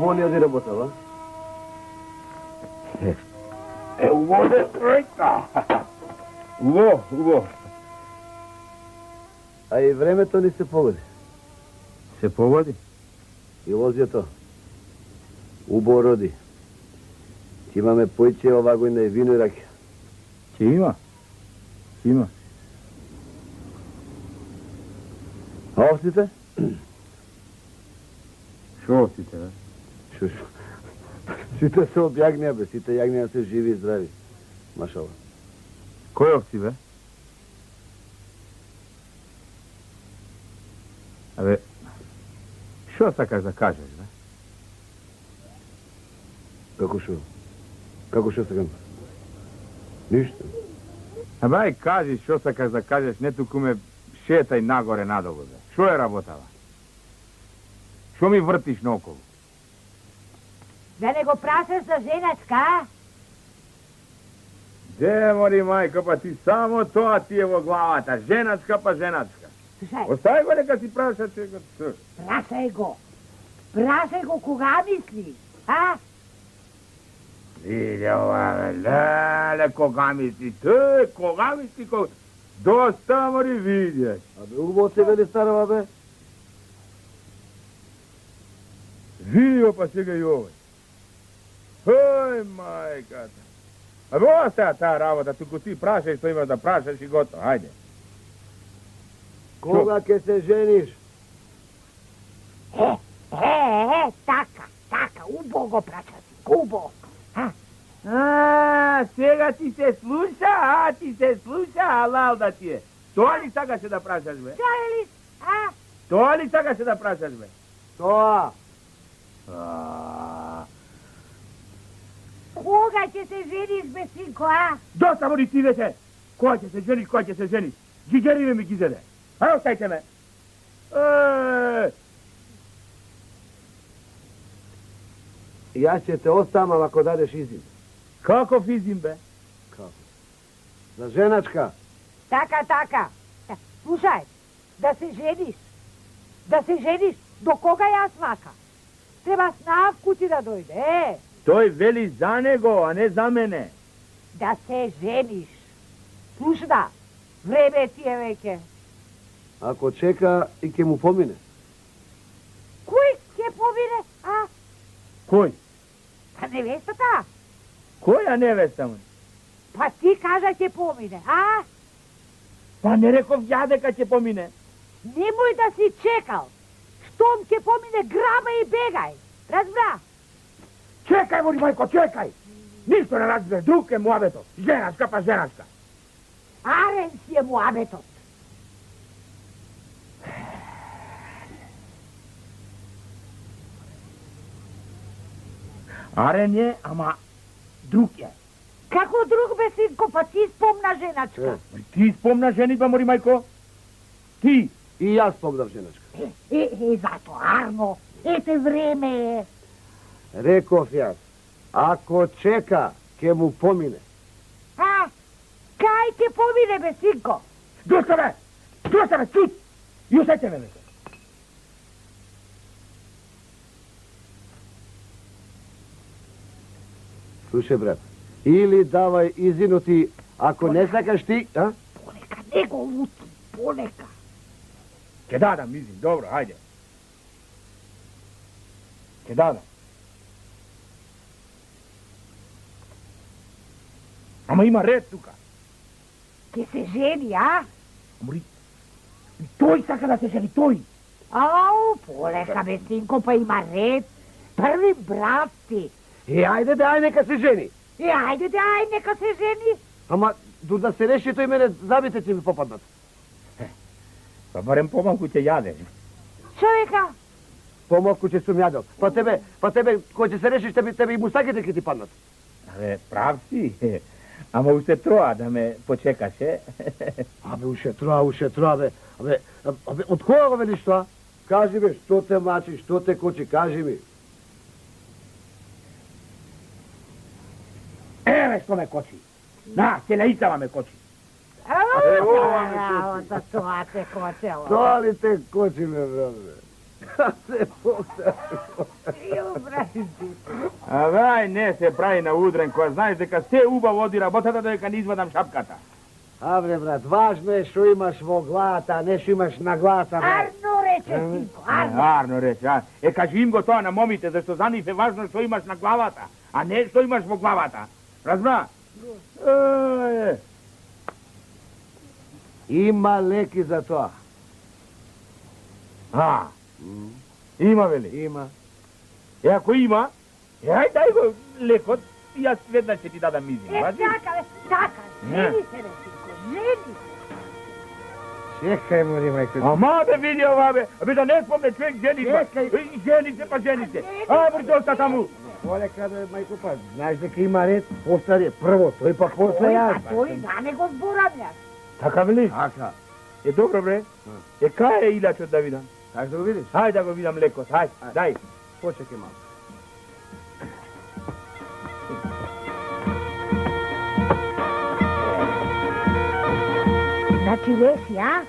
Умони оди работава? Убаво, убаво. А и времето ни се погоди. Се погоди? И лозјето. Убаво роди. Ќе имаме појче оваго и на вино и ракија. Ќе има? Ќе има. А овците? Шо овците, бе? Шо? Сите се од јагнија, бе. Сите јагнија се живи и здрави. Машала. Кој овци, бе? Абе, шо сакаш да кажеш, бе? Како шо? Како шо сакам? Ништо. Абе, ај кажи шо сакаш да кажеш, не туку ме шетај нагоре надолу, бе. Шо е работава? Шо ми вртиш наоколу? Да не го прашаш за женачка, а? Де, мори мајка, па ти само тоа ти е во главата. Женачка па женачка. Слушај, Остави го нека си праша чекот. прашај го. Прашај го кога мисли, а? Виде ова, бе, леле, кога мисли, те, кога мисли, кога... Доста, мори, видеш. Абе, убаво се вели старава, бе. Видео па сега и овој. Ој, мајката. Абе, ова сега таа работа, туку ти прашај што имаш да прашаш и готово, ајде. Кога ќе се жениш? Така, убаво го прашаш, убаво. Сега ти се слуша, ти се слуша, алал да ти е. Тоа ли сакаше да прашаш, бе? Тоа е ли, а? Тоа ли сакаше да прашаш, бе? Тоа. Кога ќе се жениш, бе, синко, а? Доста мори ти веќе. Која ќе се жениш, која ќе се жениш? Гиđериве ми ги зеде. Ајде, оставите ме. Јас ќе те оставам ако дадеш изин. Каков изин, бе? Како? За женачка. Така. Слушај, да се жениш, до кога јас мака? Треба снав куќи да дојде, Тој вели за него, а не за мене. Да се жениш. Слушна, време ти е веќе. Ако чека и ќе му помине. Кој ќе помине, а? Кој? Па невестата? Која невеста му? Па ти кажа ќе помине, а? Па не реков ја дека ќе помине. Немој да си чекал. Штом ќе помине, граба и бегај. Разбра? Чекај, мори мајко, чекај. Ништо не разбираш, друг е муабетот. Женачка па женачка. Арен си е муабетот. Арен е, ама друг е. Како друг, бе, синко, па ти спомна женачка. Ти спомна женитба, мори мајко? Ти. И јас спомнав женачка. Зато, Арно, ете време е. Реков јас, ако чека, ќе му помине. А? Кај ќе помине, бе, синко? Доста, бе, чуť. И усеќа ме, бе. Слушај, брат, или давај изинути, ако не сакаш ти, а? Полека, не го лути, полека. Ке дадам изин, добро, ајде. Ке дадам. Ама има ред тука. Ке се жени, а? Мори, тој сака да се жени, тој. Ау, полека, бе, синко, па има ред. Први брат ти. Ајде да, ај нека се жени. Ајде да, ај нека се жени. Ама, дур да се реши, тој мене забите ќе ми попаднат. Па барем помалку ќе јадеш. Човека. Помалку ќе сум јадел. Па тебе, кој ќе се решиш, тебе и мустаките ќе ти паднат. Абе, прав си. Ама уште троа да ме почекаше. Абе, уште троа, бе. Абе, од кога го велиш тоа? Кажи, бе, што те мачи, што те кочи, кажи ми. Еве што ме кочи. На, селеицава ме кочи. Ова, тоа те кочело. Тоа ли те кочи, бе, брат, бе? Se Bogda A daj, ne se pravi na udren, ko знаеш дека се убаво оди работата, дека не извадам шапката. Абре, брат, важно е што имаш во главата, а не што имаш на главата, брат. Арно рече, синко, арно. Арно рече, а. Кажи им го тоа на момите, зашто за нив е важно што имаш на главата, а не што имаш во главата. Разбра? Има леки за тоа. Има вели? Има. Ако има, ај дај го лекот, и јас веднаш ќе ти дадам мизин. Така, жени се, бе, синко, жени. Чекај, мори, мајко. Ама да види ова, бе. Абе да не спомне човек женитба. Жени се, па жени се. Брзоста таму. Полека, бе, мајко, па, знаеш дека има ред, после ред. Прво, тој па после јас. Тој, да не го зборам јас. Така вели? Така. Добро, бре. Кај е илачот да видам? Сакаш да го видиш? Хај да го видам лекот, хај, дај. Почекај малко. Значи Леси, а?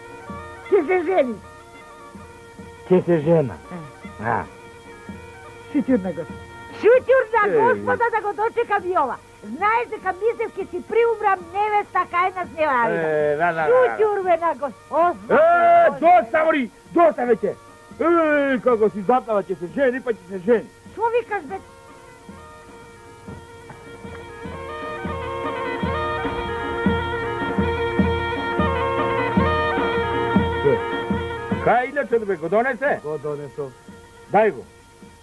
Ке се жени. Ке се жена. Шутюрна господа. Шутюрна господа да го дочекам и ова. Знаеш дека мислев ке си приумрам невеста кај нас не варида. Шутюрвена господа. Доста, мори, доста веќе. Како си запнала, ќе се жени, па ќе се жени. Шо викаш, бе? Кај илечот, бе, го донесе? Го донесов. Дај го.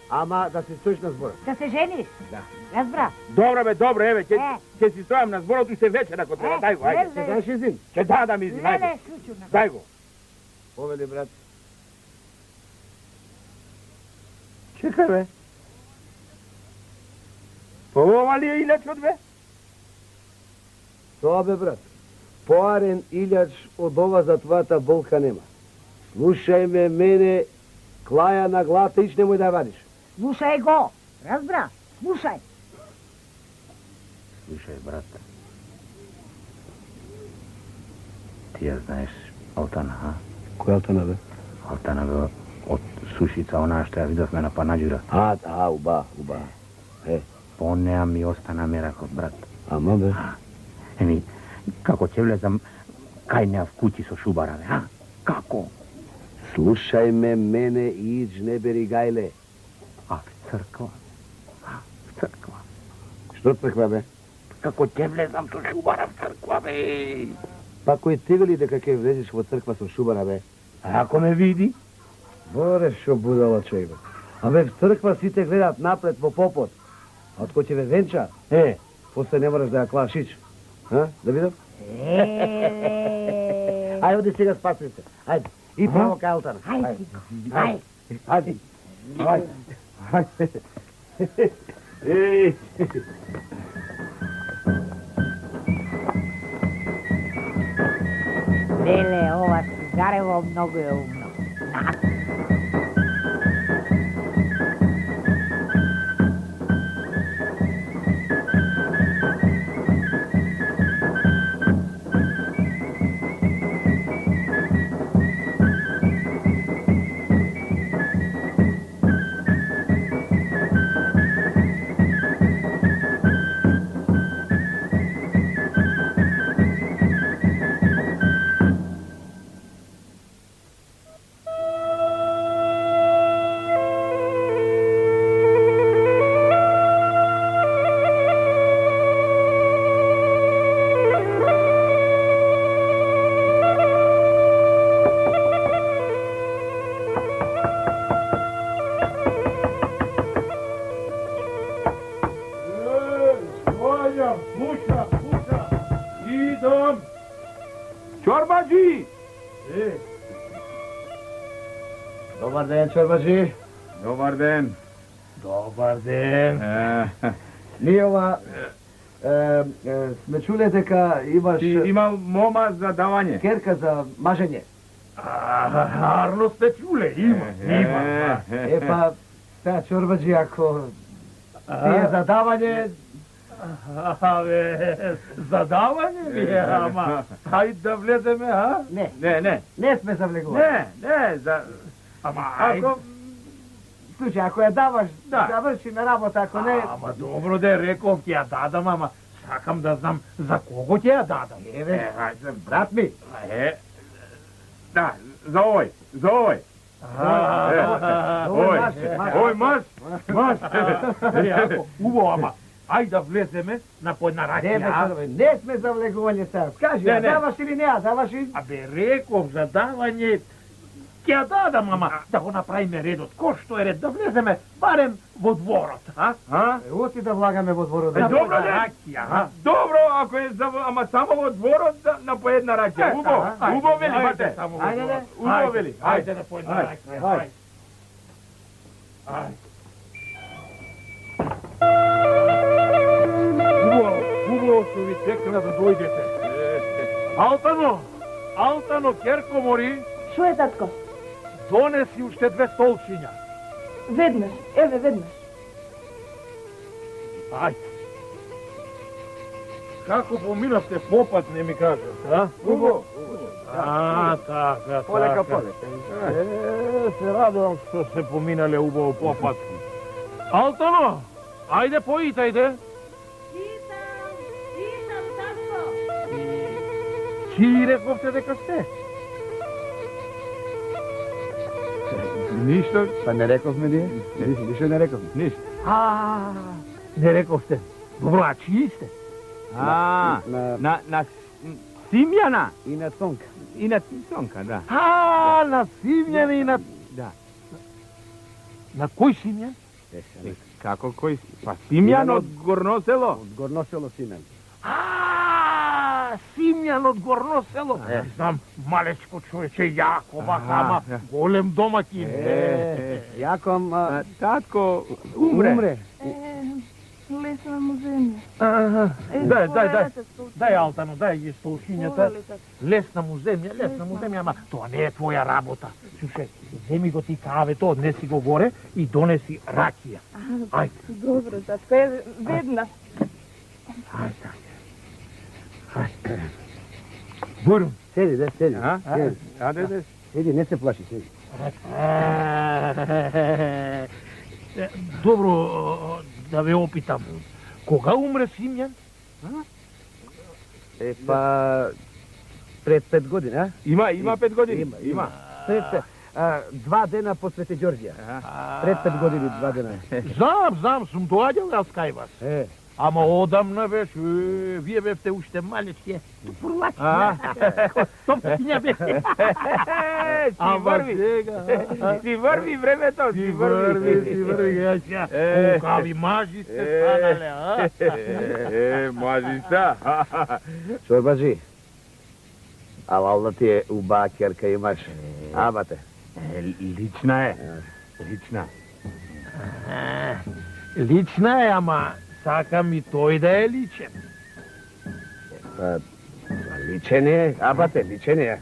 Ама да се стоиш на збора. Да се жениш? Да. Разбра. Добро, бе, добро, еве, ќе си стојам на зборот и се вечер ако треба. Дај го, ајде. Се даш изин? Ќе дадам изин, ајде. Леле, шутюрна. Дај го. Повели, брат. Чекај, бе. По ова ли е илечот, бе? Тоа, бе, брат. Поарен илјач од ова затвата болка нема. Слушај ме, мене, клаја на глата, ич немој да ја вадиш. Слушај го. Разбра. Слушај. Слушай, брат, ти ја знаеш Алтана, а? Која Алтана, бе? Алтана, бе, од Сушица, онаа што ја видовме на Панаџура. Да, уба. По неа ми остана меракот, брат. Ама, бе. Еми, како ќе влезам кај неа в куќи со шубара, бе, а? Како? Слушај ме, мене, ич не бери гајле. А в црква? В црква? Што црква, бе? Како ќе влезам со шубара в црква, бе? Па кој ти вели дека ќе влезеш во црква со шубара, бе? А ако ме види? Боре, шо будала човек, бе. Абе, в црква сите гледат напред во попот. А од кој ќе ве венча, после не мораш да ја клаш ич. Да видам? Ајде, оди сега спасуј се. Ајде, и право кај Алтана. Ајде, синко. Ајде. Леле, ова цигарево многу е умно. Чорбаджи! Добар ден, чорбаджи. Добар ден. Добар ден. Ние ова сме чуле дека имаш Ти имал мома за давање. керка за мажење. Арно сте чуле, има. Па, сега чорбаджи, ако ти е за давање, Задавање ли е, ама? Хајде да влеземе, а? не, Не. не сме завлегувани. Не, за... Ама, ако Slučaj, ako je davaš, Da. završi na работа, ако не... Ама добро да реков ќе ја дадам, ама сакам да знам за кого ќе ја дадам. Еве, ајде, брат ми. Да, за овој, за овој. Овој маш. Јако, убаво, ама ајде да влеземе на по една Не, бе, ракија. Чорбе, не сме за влегување сега. Скажи, Не, не. даваш или не, а даваш и... Абе, реков за давање, ќе ја дадам, ама да го направиме редот. Кој што е ред, да влеземе барем во дворот, а? Оти да влагаме во дворот. Е, добро, на не. ракија, а? Добро, ако е за, ама само во дворот на по една ракија. Убаво вели, бате. само во Ајде, дворот. убаво вели. Ајде да по една ракија, ајде. Убаво што ви чекна да дојдете. Алтано, керко мори, Шо е, татко? донеси уште 2 столчиња. Веднаш, еве, веднаш. Ајде. Како поминавте попат, не ми кажат, а? Убаво. Така. Полека, полека. Се радувам што се поминале убаво попат. Алтано, ајде поитајде. Читам, татко. Чи рековте дека сте? Ништо, Па не рековме ние? Ништо не рековме. ништо. Не рековте. Добро, а чии сте? На Симјана И на Цонка. и на Сонка, да. На Симјан и на... Да. На кој Симјан? Како кој? Па Симјан од Горно село. Од горно село Симен. Симјан од Горно село. Знам, малечко човече, јако, ама голем домаќин. Јаком, Татко умре. Лесна му земја. Дај, Алтано, дај ги столчињата. Лесна му земја, ама тоа не е твоја работа. Слушај, земи го ти кавето, однеси го горе и донеси ракија. Ајде. Добро, татко, еве, веднаш. Ајде. Бурум. седи, да, седи. Ајде. Седи, не се плаши, седи. Добро, да ве опитам. Кога умре Симјан? Па, пред 5 години, а? Има 5 години. Има. Пред 2 дена по Свети Ѓорѓија. Пред 5 години, 2 дена. Знам, сум доаѓал јас кај вас. Ама одамна беше, вие бевте уште малечки, пурлачки. Топкиња бевте. Си врви времето, си врви. Кукави мажи сте станале, а? Мажица. Чорбаджи, алалда ти е убава керка имаш. Абате. Лична е. Лична е, ама сакам и тој да е личен. Па, личен е, абате, личен е.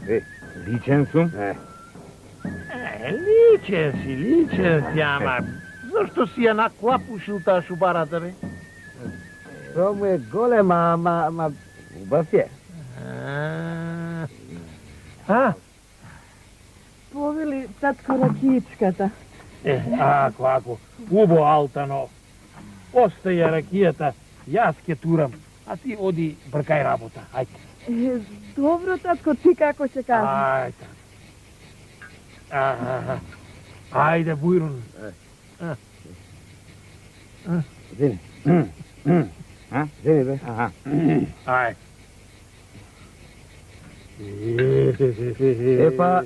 Личен сум. Личен си, ама зашто си ја наклапушил таа шубарата, бе? Тоа му е голема, ама убав е. Повели татко ракијичката. Ако, убо, Алтано, остај ја ракијата, јас ке турам, а ти оди бркај работа, ајде. Добро, татко, ти како ќе кажеш? Ајде, Бујрун. Зини. Зини, бе. Ајде. Епа,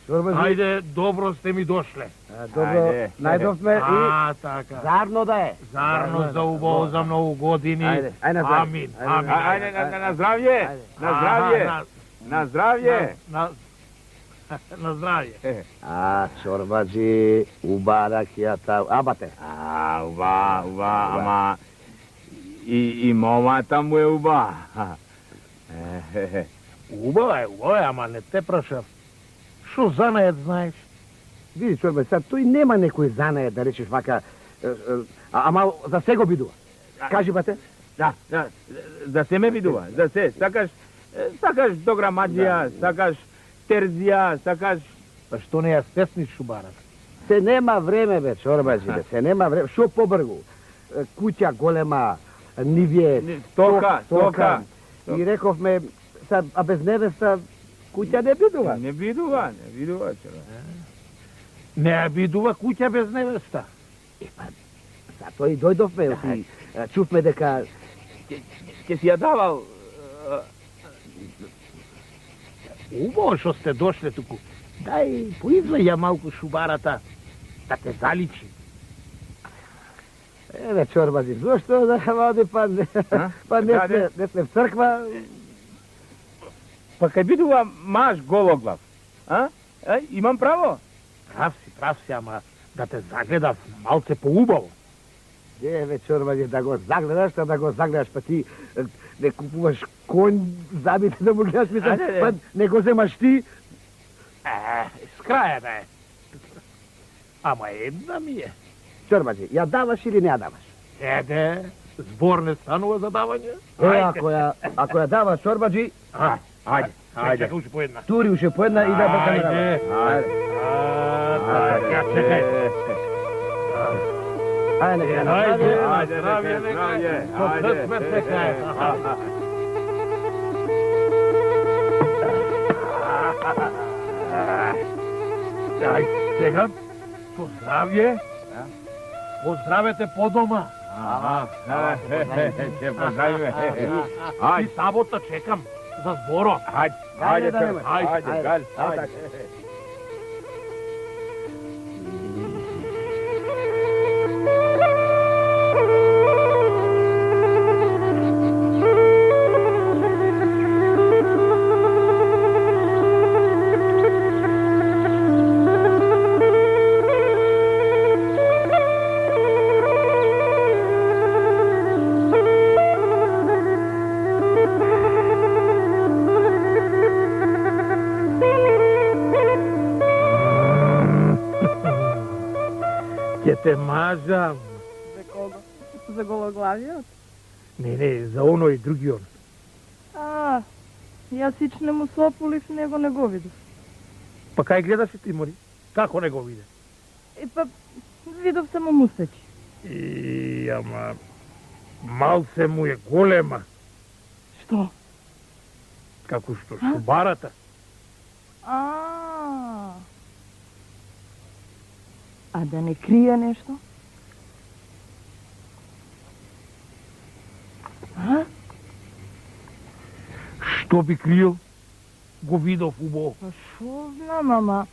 Чорбаджи, Ајде, добро сте ми дошле. добро, најдовме и Така. зарно да е. Зарно за убаво за многу години. Ајде, ајде назад. Амин. Ајде, на здравје. На здравје. На здравје. На здравје. Чорбаджи, уба ракијата, абате. Уба, ама и момата му е уба. Убава е, ама не те прашав. Шо занает знаеш? Види, Чорбаджи, сад тој нема некој занает да речеш вака, ама за се го бидува. Кажи, бате. Да се ме видува, да се, сакаш дограмаджија, сакаш терзија, сакаш... Па што не ја стесниш шубарата? Се нема време, бе, чорбаджи, бе, се нема време. Шо побргу? Куќа голема, нивје, Стока. И рековме, а без невеста куќа не бидува. Не бидува, чорбаджи. Не бидува куќа без невеста. Затоа и дојдовме, и чувме дека Ќе си ја давал... Убаво што сте дошле туку. Дај, поизлеја малку шубарата, да те заличи. Еве, чорбаджи, зошто да води, па не сме в црква? Па кај бидува маж гологлав, а? Имам право? Прав си, ама да те загледав малце поубаво. Еве, чорбаджи, да го загледаш, да го загледаш, па ти не купуваш конј забите да му гледаш, мислам, па не го земаш ти. Скраја да е. Ама една ми е. Чорбаджи, ја даваш или не ја даваш? Еде, збор не станува за давање. Ако ја даваш, чорбаджи, Ајде. Чекай уште по една. тури уште по една и да бакаме Ајде. Ајде. Чекај. Ајде, сега, поздравје. Поздравете по дома. Ќе поздравиме. И сабота чекам за зборот. Ајде, Ајде. Ќе те мажам. За кого? За гологлавиот? Не, за оној другиот. Јас ич не му сополив, него не го видов. Па кај гледаше ти, Мори? Како не го виде? Па, видов само мустачи. Ама, малце му е голема, Што? како што шубарата. А да не крие нешто? Што би криел? Го видов убаво. Па шо знам, ама...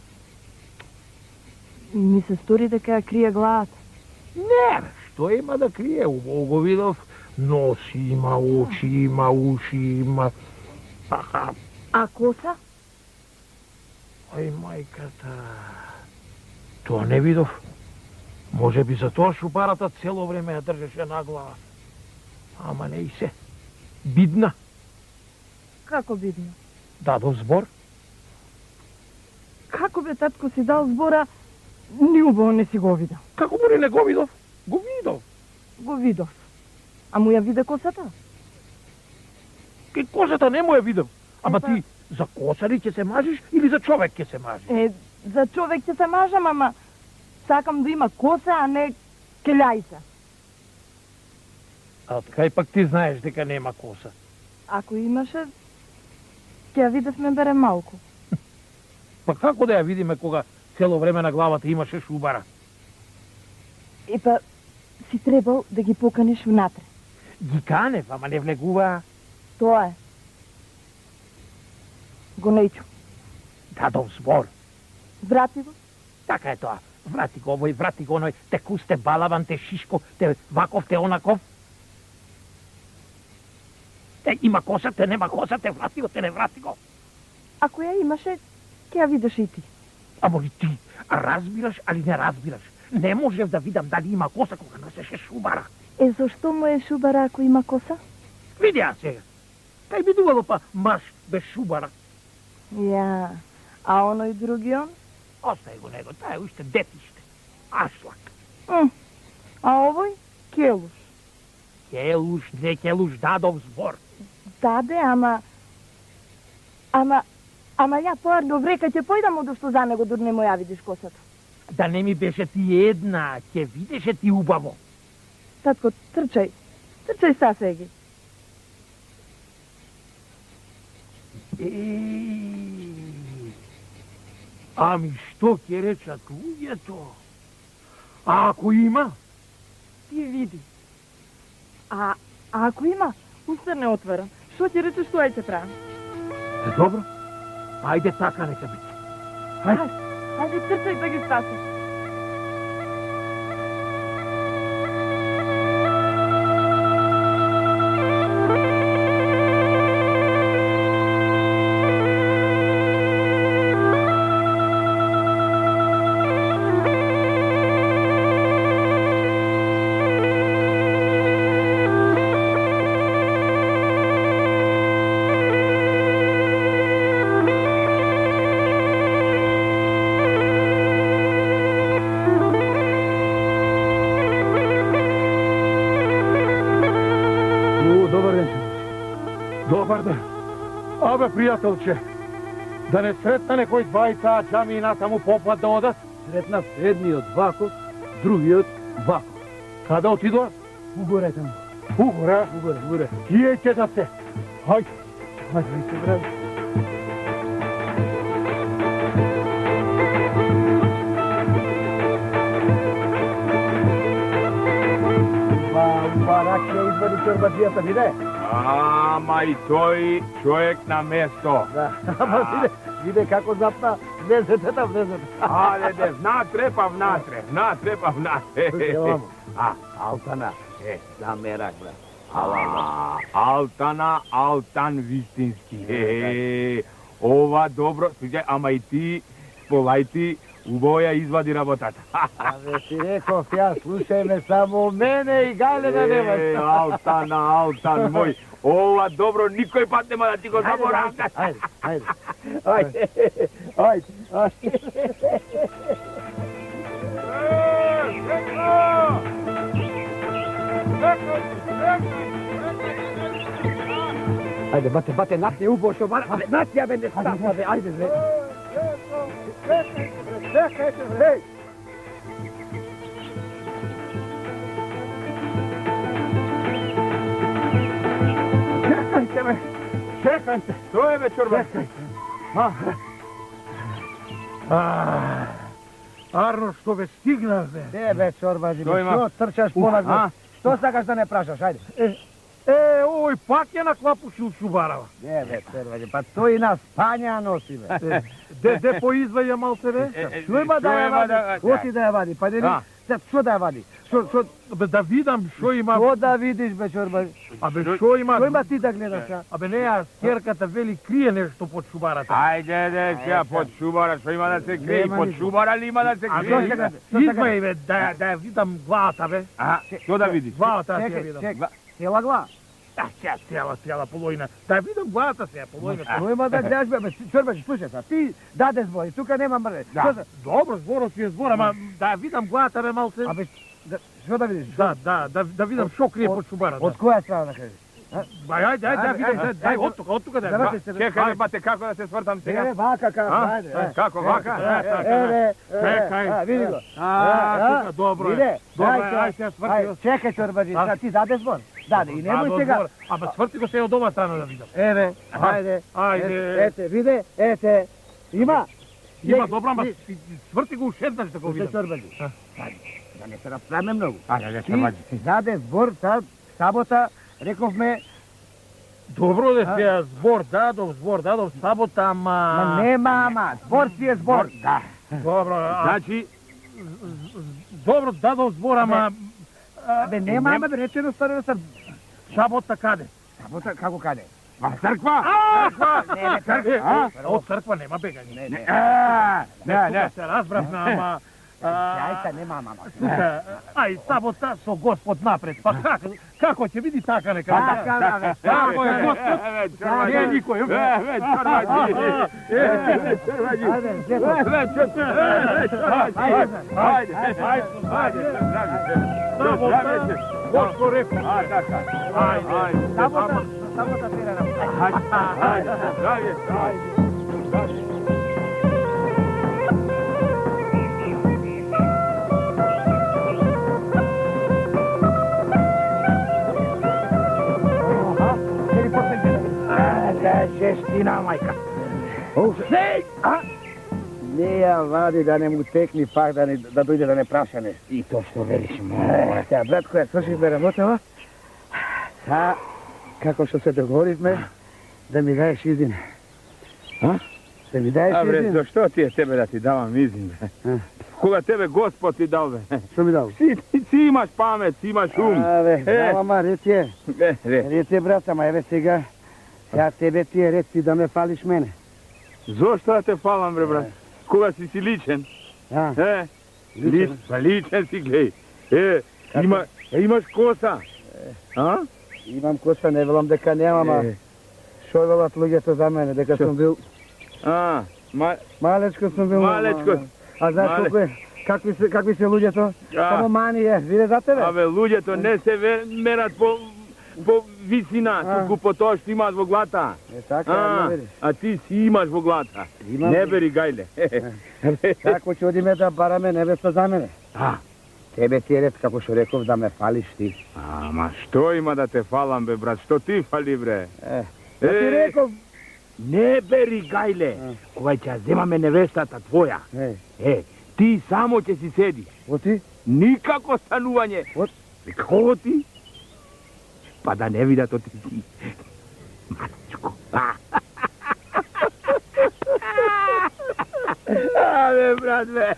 Ми се стори дека ја крие главата. Не, што има да крие? Убаво го видов. Нос има, очи има, уши има. А коса? Ај, мајката... Тоа не видов. Може би за тоа шубарата цело време ја држеше на глава. Ама не и се. Бидна. Како видно? Дадов збор. Како бе татко си дал збора, ни убаво не си го видел. Како му не го видов? Го видов. Го видов. А му ја виде косата? Ке косата не му ја видов. Ама Епа. ти за коса ли ќе се мажиш или за човек ќе се мажиш? За човек ќе се мажам, ама сакам да има коса, а не келјајца. А од кај пак ти знаеш дека нема коса? Ако имаше, ќе ја видевме бере малку. Па како да ја видиме кога цело време на главата имаше шубара? Епа, си требал да ги поканиш внатре. Ги канев, ама не влегуваа. Тоа е. Го нејчу. Дадов збор. Врати го. Така е тоа. Врати го овој, врати го оној, те кусте балаван, те шишко, те ваков, те онаков. Те има коса, те нема коса, те врати го, те не врати го. Ако ја имаше, ќе ја видиш и ти. Амо ли ти, разбираш, али не разбираш? Не можев да видам дали има коса кога носеше шубара. Зошто му е шубара ако има коса? Види ја сега. Кај би дувало па маж без шубара? Ја, а оној другион? Остај го него, тај е уште детиште. Ашлак. А овој? Келуш. Келуш, не келуш, дадов збор. Даде, ама ја поар добре, кај ќе појдам одошто за него, дур не му ја видиш косата. Да не ми беше ти една, ќе видеше ти убаво. Татко, трчај. Трчај са сега. Ами што ќе речат луѓето? А ако има? Ти види. А ако има, устар не отварам. Што ќе речеш, што ќе правам? Добро. Ајде така нека биде. Ајде, трчај да ги спаси. Добар ден. Абе, пријателче, да не сретна некој двајца џами натаму попат да одат? Сретнав едниот ваков, другиот ваков. Каде отидоа? Угоре таму. Угоре? Угоре. Тие ќе да се. Хајде. Се брави. Ракија извади чорбаджијата, виде? Ама и тој човек на место. Да, ама виде како запна влезете. Ајде, внатре па внатре, внатре па внатре. Алтана, замерак, брат. Алтана, Алтан вистински. Ова добро, слушај, ама и ти, полајти, убаво ја извади работата. Абе, ти реков ја, слушај ме само мене и Галена немаш. Алтан мој, ова добро никој пат нема да ти го заборавам. Ајде. Ајде, бате, натне убаво што бара. Натне, бе, не става, бе, ајде, бе. Чекайте, бе. Чекајте. Тоа е бе, чорба. Арно, што бе стигнав, бе. Де, бе, чорбаджи, Што има? што трчаш понагу? Што сакаш да не прашаш, ајде? Овој пак ја наклапуши у шубарава. Не, бе, чорбаджи, па тој на спања носи, бе. Де поизваја малце, бе? Што има да ја вади? Оти да ја вади, па не што да ја вади? Што Бе, да видам што има. Што да видиш, бе, чорбаджи? Абе, што има? Што има ти да гледаш, а? Абе, неа, керката вели крие нешто под шубарата. Ајде, сега под шубара, што има да се крие? Нема Под ништо. шубара ли има да се А крие? што сега? Измај, бе, да ја видам главата, бе. Што да видиш? Главата да ја видам. Чекай, цела глава. Цела половина. Да ја видам главата сега, половина. Што има да гледаш, бе, чорбаджи, слушај са, ти даде збор и тука нема мрде. Добро, зборот си е збор, ама да ја видам главата, бе, малце. Абе, што да видиш? Да видам што крие под шубарата. Од која страна да кажеш? Ајде, видам, дај, од тука да ја. Чекај, бате, како да се свртам сега? Еве, вака, ајде. Како, вака? Еве, Чекај. види го. Тука, добро е. Виде? Добро е, ајде се сврти. Чекај, чорбаджи, ти даде збор. Даде, и немој сега. Ама сврти го се од ова страна да видам. Еве, ајде. Ајде. Виде, ете. Има? Има добро, ама сврти го уште еднаш да го видам. Чорбаджи. Да не се расправиме многу. Ајде, Ти даде збор сабота, рековме. Добро да се збор дадов сабота, ама... Ма нема, ама, збор си е збор. Да. Добро, Значи, добро дадов збор, ама... Бе, нема, ама, бе, речено старо са. Сабота каде? Сабота, како каде? во црква? Не, не, црква. Од црква нема бегање. Не. Не, се разбравме, ама... Јајца нема, мама. Ај, сабота со Господ напред. Па како ќе види така нека? Како е Господ? Не никој. Господ рекол. Ајде. Сабота тера. žestina, majka. Ej, Nije vadi da ne mu tekni pak da dojde da ne praša ne. I to što veriš, mora. Ja, bratko, ja slušaj me rabotava. Sa, kako što se dogovorisme, da mi daješ izin. A? Da mi daješ A bre, izin. za što ti je tebe da ti davam izin, bre? Koga tebe Gospod ti dao, bre? Što mi dao? Ti imaš pamet, ti imaš um. Ave, mama, reci je, bratama, evo сега. Ja tebe ti je reci da me fališ mene. Zašto da te falam, bre, brat? Koga si ličen? Ja, Ličen si, glej. Imaš kosa? A? imam kosa, ne velam deka nemam, a što velat ľuѓето za mene, deka sam bil, A, malečko sam bil. Malečko. A znaš koliko je, kakvi se ľuѓето? A. Samo mani je, vide za tebe? Абе, луѓето не се мерат по висина, туку по тоа што имаат во глата. E, tako, ja ne vidiš. А ти си имаш во глата. Имам. Не бери гајле. Kako će odi me da barame nevesta za mene? А, Tebe ti je rec, kako što rekov, da me fališ ti. ама што има да те фалам, бе, брат? Што ти фали, бре? Ja ti rekov, Не бери гајле. Кога ќе земаме невестата твоја, ти само ќе си седиш. oti, Никако станување. От? Како ти? Па да не видат оти ти. Малечко. Абе, брат, бе.